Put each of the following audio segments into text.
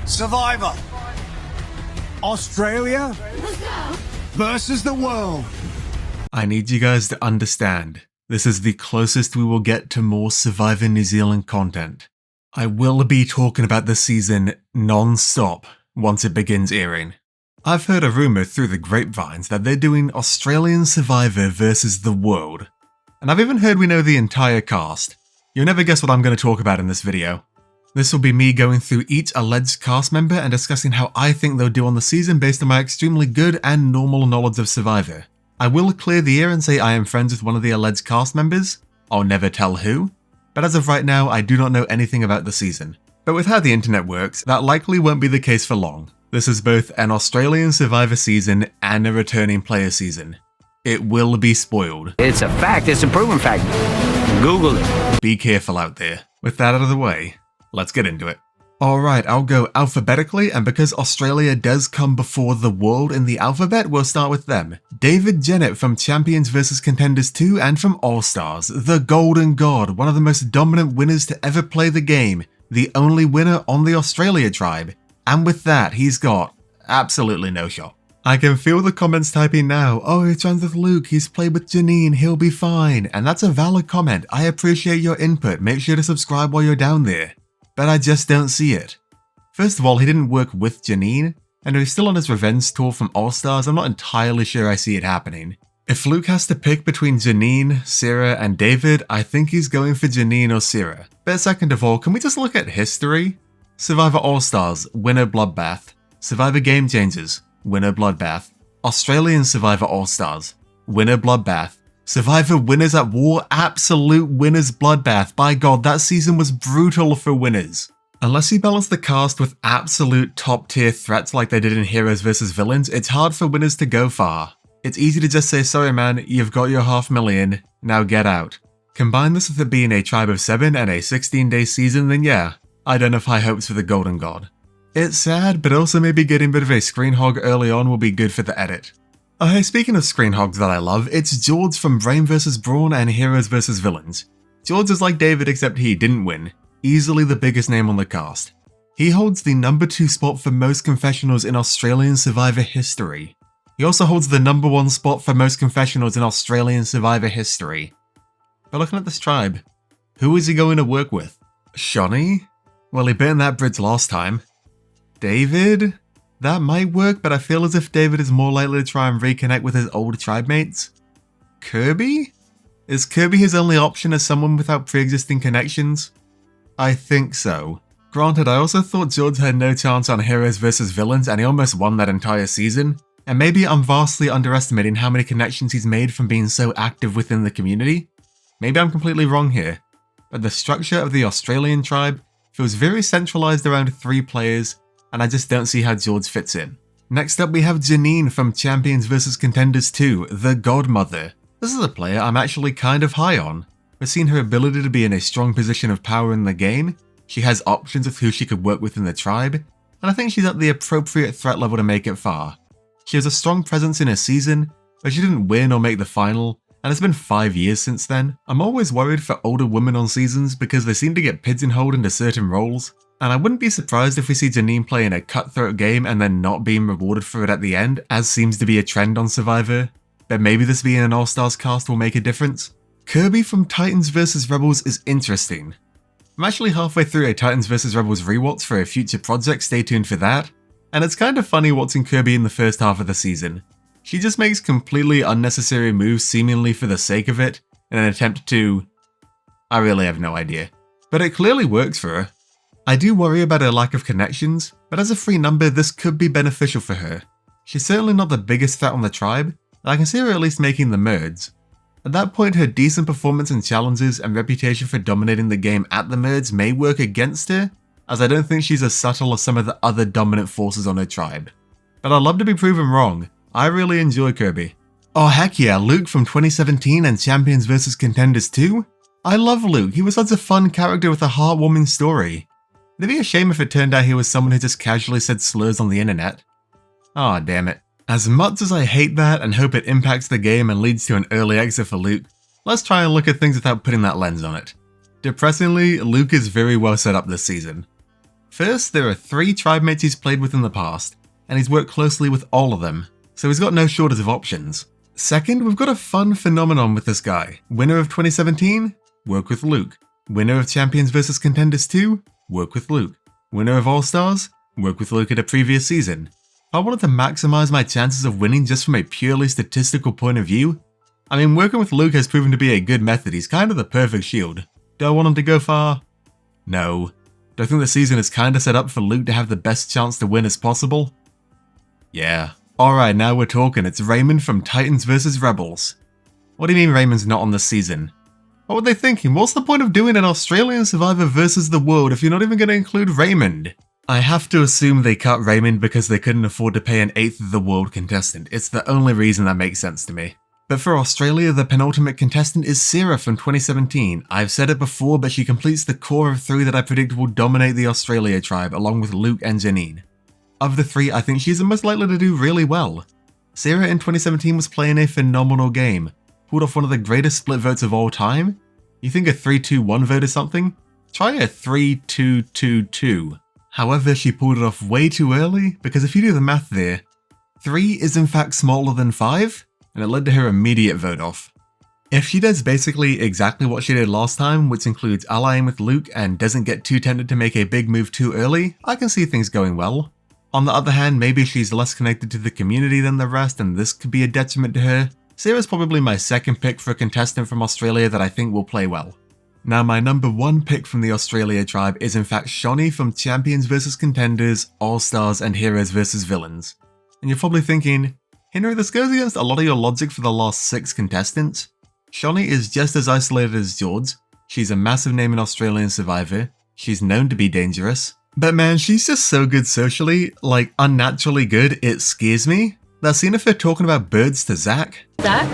Survivor. Australia versus the world. I need you guys to understand, this is the closest we will get to more Survivor New Zealand content. I will be talking about this season non-stop once it begins airing. I've heard a rumour through the grapevines that they're doing Australian Survivor versus the world. And I've even heard we know the entire cast. You'll never guess what I'm going to talk about in this video. This will be me going through each alleged cast member and discussing how I think they'll do on the season based on my extremely good and normal knowledge of Survivor. I will clear the air and say I am friends with one of the alleged cast members. I'll never tell who. But as of right now, I do not know anything about the season. But with how the internet works, that likely won't be the case for long. This is both an Australian Survivor season and a returning player season. It will be spoiled. It's a fact, it's a proven fact. Google it. Be careful out there. With that out of the way, let's get into it. Alright, I'll go alphabetically, and because Australia does come before the world in the alphabet, we'll start with them. David Jennett from Champions vs Contenders 2 and from All Stars, the Golden God, one of the most dominant winners to ever play the game, the only winner on the Australia tribe. And with that, he's got absolutely no shot. I can feel the comments typing now, oh, he's friends with Luke, he's played with Janine, he'll be fine. And that's a valid comment, I appreciate your input, make sure to subscribe while you're down there. But I just don't see it. First of all, he didn't work with Janine, and if he's still on his revenge tour from All Stars, I'm not entirely sure I see it happening. If Luke has to pick between Janine, Sarah, and David, I think he's going for Janine or Sarah. But second of all, can we just look at history? Survivor All Stars, winner Bloodbath. Survivor Game Changers, winner Bloodbath. Australian Survivor All Stars, winner Bloodbath. Survivor Winners at War, absolute winners Bloodbath. By God, that season was brutal for winners. Unless you balance the cast with absolute top tier threats like they did in Heroes vs Villains, it's hard for winners to go far. It's easy to just say, sorry man, you've got your $500,000, now get out. Combine this with it being a tribe of 7 and a 16-day season, then yeah, I don't have high hopes for the Golden God. It's sad, but also maybe getting a bit of a screen hog early on will be good for the edit. Oh hey, speaking of screen hogs that I love, it's George from Brain vs Brawn and Heroes vs Villains. George is like David except he didn't win, easily the biggest name on the cast. He holds the number 2 spot for most confessionals in Australian Survivor history. He also holds the number 1 spot for most confessionals in Australian Survivor history. But looking at this tribe, who is he going to work with? Shawnee? Well, he burned that bridge last time. David? That might work, but I feel as if David is more likely to try and reconnect with his old tribe mates. Kirby? Is Kirby his only option as someone without pre-existing connections? I think so. Granted, I also thought George had no chance on Heroes vs Villains and he almost won that entire season. And maybe I'm vastly underestimating how many connections he's made from being so active within the community. Maybe I'm completely wrong here. But the structure of the Australian tribe feels very centralized around 3 players, and I just don't see how George fits in. Next up we have Janine from Champions vs Contenders 2, the Godmother. This is a player I'm actually kind of high on. We've seen her ability to be in a strong position of power in the game, she has options with who she could work with in the tribe, and I think she's at the appropriate threat level to make it far. She has a strong presence in her season, but she didn't win or make the final, and it's been 5 years since then. I'm always worried for older women on seasons because they seem to get pigeonholed into certain roles. And I wouldn't be surprised if we see Janine play in a cutthroat game and then not being rewarded for it at the end, as seems to be a trend on Survivor. But maybe this being an All-Stars cast will make a difference. Kirby from Titans vs Rebels is interesting. I'm actually halfway through a Titans vs Rebels rewatch for a future project, stay tuned for that. And it's kind of funny watching Kirby in the first half of the season. She just makes completely unnecessary moves seemingly for the sake of it, in an attempt to... I really have no idea. But it clearly works for her. I do worry about her lack of connections, but as a free number this could be beneficial for her. She's certainly not the biggest threat on the tribe, and I can see her at least making the merge. At that point her decent performance in challenges and reputation for dominating the game at the merge may work against her, as I don't think she's as subtle as some of the other dominant forces on her tribe. But I'd love to be proven wrong, I really enjoy Kirby. Oh heck yeah, Luke from 2017 and Champions vs Contenders 2? I love Luke, he was such a fun character with a heartwarming story. It'd be a shame if it turned out he was someone who just casually said slurs on the internet. Aw, damn it. As much as I hate that and hope it impacts the game and leads to an early exit for Luke, let's try and look at things without putting that lens on it. Depressingly, Luke is very well set up this season. First, there are 3 tribe mates he's played with in the past, and he's worked closely with all of them, so he's got no shortage of options. Second, we've got a fun phenomenon with this guy. Winner of 2017? Work with Luke. Winner of Champions vs. Contenders 2? Work with Luke. Winner of All-Stars? Work with Luke at a previous season. If I wanted to maximize my chances of winning just from a purely statistical point of view, I mean, working with Luke has proven to be a good method. He's kind of the perfect shield. Do I want him to go far? No. Do I think the season is kind of set up for Luke to have the best chance to win as possible? Yeah. Alright, now we're talking. It's Raymond from Titans vs. Rebels. What do you mean Raymond's not on this season? What were they thinking? What's the point of doing an Australian Survivor versus the world if you're not even going to include Raymond? I have to assume they cut Raymond because they couldn't afford to pay an 8th of the world contestant. It's the only reason that makes sense to me. But for Australia, the penultimate contestant is Sarah from 2017. I've said it before, but she completes the core of 3 that I predict will dominate the Australia tribe, along with Luke and Janine. Of the 3, I think she's the most likely to do really well. Sarah in 2017 was playing a phenomenal game, pulled off one of the greatest split votes of all time. You think a 3-2-1 vote is something? Try a 3-2-2-2. However, she pulled it off way too early, because if you do the math there, 3 is in fact smaller than 5, and it led to her immediate vote off. If she does basically exactly what she did last time, which includes allying with Luke and doesn't get too tempted to make a big move too early, I can see things going well. On the other hand, maybe she's less connected to the community than the rest and this could be a detriment to her. Sarah's probably my second pick for a contestant from Australia that I think will play well. Now my number 1 pick from the Australia tribe is in fact Shawnee from Champions vs. Contenders, All-Stars and Heroes vs. Villains. And you're probably thinking, Henry, this goes against a lot of your logic for the last 6 contestants. Shawnee is just as isolated as George. She's a massive name in Australian Survivor. She's known to be dangerous. But man, she's just so good socially, like unnaturally good, it scares me. That scene of her talking about birds to Zach. Zach?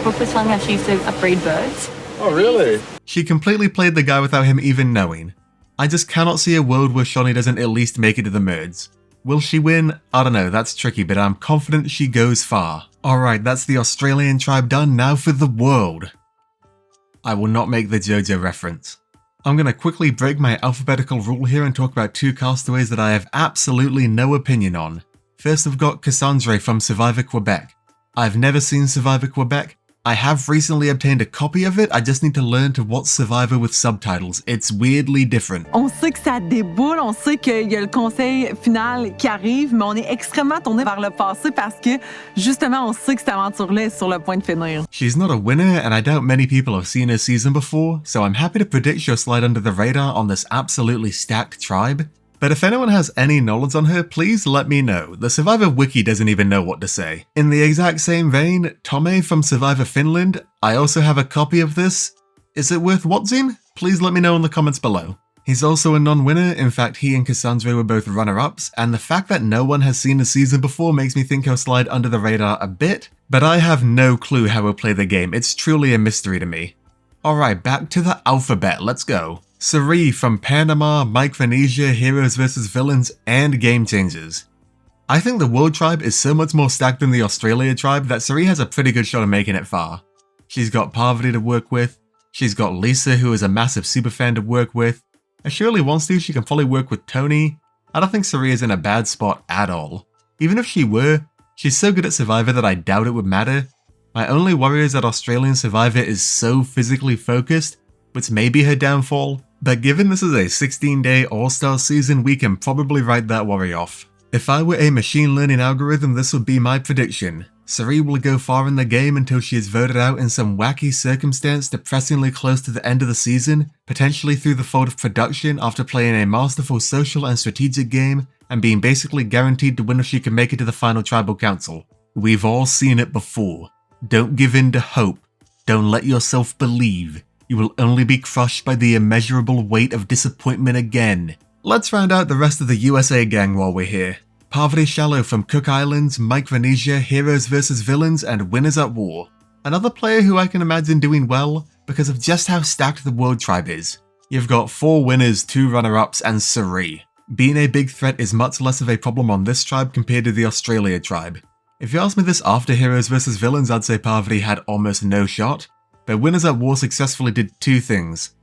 Brooke was telling me how she used to breed birds. Oh, really? She completely played the guy without him even knowing. I just cannot see a world where Shawnee doesn't at least make it to the merds. Will she win? I don't know, that's tricky, but I'm confident she goes far. Alright, that's the Australian tribe done, now for the world. I will not make the JoJo reference. I'm going to quickly break my alphabetical rule here and talk about 2 castaways that I have absolutely no opinion on. First I've got Cassandre from Survivor Quebec. I've never seen Survivor Quebec. I have recently obtained a copy of it, I just need to learn to watch Survivor with subtitles. It's weirdly different. On sait que ça déboule, on sait qu'il y a le conseil final qui arrive, mais on est extrêmement tourné vers le passé parce que, justement, on sait que cette aventure-là est sur le point de finir. She's not a winner, and I doubt many people have seen her season before, so I'm happy to predict she'll slide under the radar on this absolutely stacked tribe. But if anyone has any knowledge on her, please let me know. The Survivor wiki doesn't even know what to say. In the exact same vein, Tome from Survivor Finland, I also have a copy of this. Is it worth watching? Please let me know in the comments below. He's also a non-winner, in fact he and Cassandre were both runner-ups, and the fact that no one has seen the season before makes me think he'll slide under the radar a bit, but I have no clue how he'll play the game, it's truly a mystery to me. Alright, back to the alphabet, let's go. Sari from Panama, Micronesia, Heroes vs. Villains, and Game Changers. I think the World Tribe is so much more stacked than the Australia Tribe that Sari has a pretty good shot of making it far. She's got Parvati to work with, she's got Lisa who is a massive superfan to work with, if she really wants to, she can probably work with Tony. I don't think Sari is in a bad spot at all. Even if she were, she's so good at Survivor that I doubt it would matter. My only worry is that Australian Survivor is so physically focused, which may be her downfall. But given this is a 16-day All-Star season, we can probably write that worry off. If I were a machine learning algorithm, this would be my prediction. Sari will go far in the game until she is voted out in some wacky circumstance depressingly close to the end of the season, potentially through the fault of production after playing a masterful social and strategic game, and being basically guaranteed to win if she can make it to the final tribal council. We've all seen it before. Don't give in to hope. Don't let yourself believe. You will only be crushed by the immeasurable weight of disappointment again. Let's round out the rest of the USA gang while we're here. Parvati Shallow from Cook Islands, Micronesia, Heroes vs. Villains, and Winners at War. Another player who I can imagine doing well because of just how stacked the World Tribe is. You've got 4 winners, 2 runner-ups, and Sari. Being a big threat is much less of a problem on this tribe compared to the Australia tribe. If you asked me this after Heroes vs. Villains, I'd say Parvati had almost no shot. But Winners at War successfully did 2 things.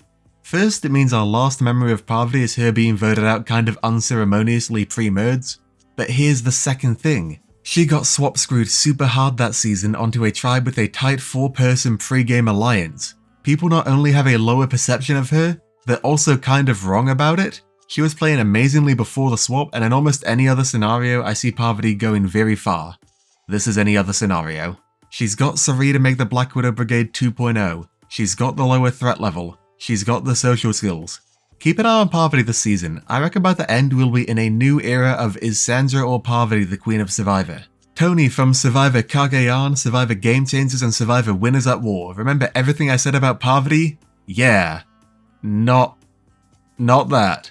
First, it means our last memory of Parvati is her being voted out kind of unceremoniously pre-merge. But here's the second thing. She got swap screwed super hard that season onto a tribe with a tight 4-person pre-game alliance. People not only have a lower perception of her, they're also kind of wrong about it. She was playing amazingly before the swap, and in almost any other scenario, I see Parvati going very far. This is any other scenario. She's got Sari to make the Black Widow Brigade 2.0. She's got the lower threat level. She's got the social skills. Keep an eye on Parvati this season. I reckon by the end we'll be in a new era of is Sandra or Parvati the Queen of Survivor. Tony from Survivor Kagayan, Survivor Game Changers, and Survivor Winners at War. Remember everything I said about Parvati? Yeah. Not that.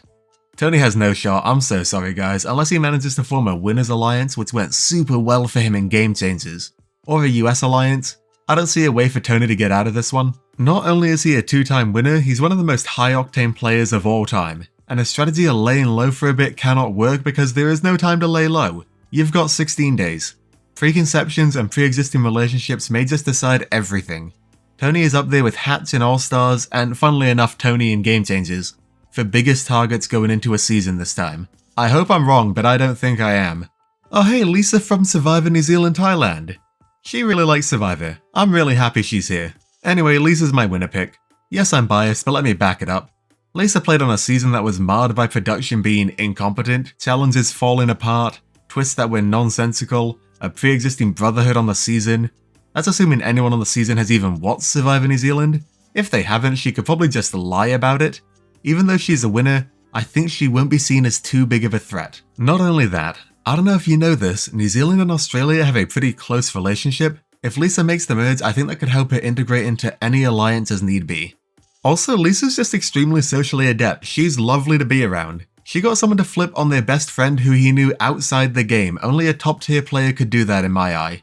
Tony has no shot, I'm so sorry guys, unless he manages to form a Winners Alliance, which went super well for him in Game Changers. Or a US Alliance. I don't see a way for Tony to get out of this one. Not only is he a 2-time winner, he's one of the most high-octane players of all time, and a strategy of laying low for a bit cannot work because there is no time to lay low. You've got 16 days. Preconceptions and pre-existing relationships may just decide everything. Tony is up there with Hatch in All-Stars, and funnily enough Tony in Game Changers, for biggest targets going into a season this time. I hope I'm wrong, but I don't think I am. Oh hey, Lisa from Survivor New Zealand Thailand. She really likes Survivor. I'm really happy she's here. Anyway, Lisa's my winner pick. Yes, I'm biased, but let me back it up. Lisa played on a season that was marred by production being incompetent, challenges falling apart, twists that were nonsensical, a pre-existing brotherhood on the season. That's assuming anyone on the season has even watched Survivor New Zealand. If they haven't, she could probably just lie about it. Even though she's a winner, I think she won't be seen as too big of a threat. Not only that, I don't know if you know this, New Zealand and Australia have a pretty close relationship. If Lisa makes the merge, I think that could help her integrate into any alliance as need be. Also, Lisa's just extremely socially adept. She's lovely to be around. She got someone to flip on their best friend who he knew outside the game. Only a top tier player could do that in my eye.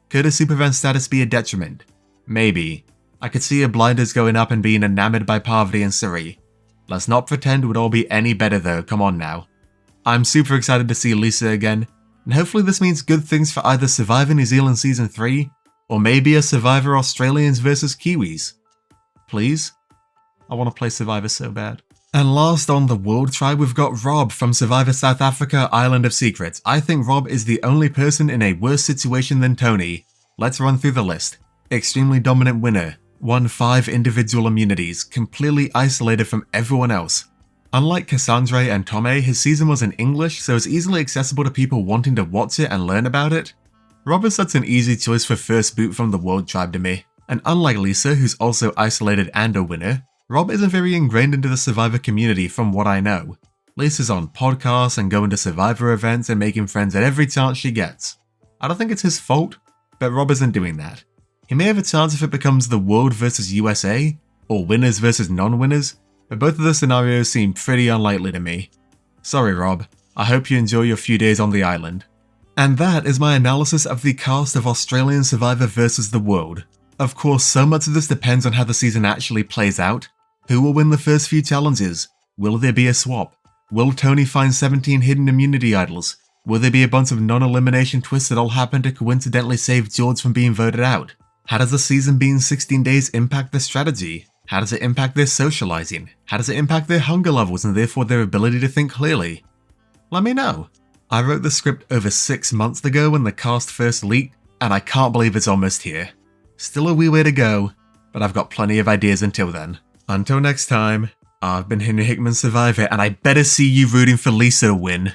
Could a superfan status be a detriment? Maybe. I could see her blinders going up and being enamored by Parvati and Sari. Let's not pretend it would all be any better though, come on now. I'm super excited to see Lisa again, and hopefully this means good things for either Survivor New Zealand Season 3, or maybe a Survivor Australians vs Kiwis. Please? I want to play Survivor so bad. And last on the World Tribe, we've got Rob from Survivor South Africa Island of Secrets. I think Rob is the only person in a worse situation than Tony. Let's run through the list. Extremely dominant winner. Won 5 individual immunities, completely isolated from everyone else. Unlike Cassandra and Tomei, his season was in English, so it's easily accessible to people wanting to watch it and learn about it. Rob is such an easy choice for first boot from the World Tribe to me. And unlike Lisa, who's also isolated and a winner, Rob isn't very ingrained into the Survivor community from what I know. Lisa's on podcasts and going to Survivor events and making friends at every chance she gets. I don't think it's his fault, but Rob isn't doing that. He may have a chance if it becomes the World vs USA, or winners versus non-winners, but both of the scenarios seem pretty unlikely to me. Sorry Rob, I hope you enjoy your few days on the island. And that is my analysis of the cast of Australian Survivor vs the World. Of course, so much of this depends on how the season actually plays out. Who will win the first few challenges? Will there be a swap? Will Tony find 17 hidden immunity idols? Will there be a bunch of non-elimination twists that all happen to coincidentally save George from being voted out? How does the season being 16 days impact their strategy? How does it impact their socializing? How does it impact their hunger levels and therefore their ability to think clearly? Let me know. I wrote the script over 6 months ago when the cast first leaked, and I can't believe it's almost here. Still a wee way to go, but I've got plenty of ideas until then. Until next time, I've been Henry Hickman Survivor, and I better see you rooting for Lisa to win.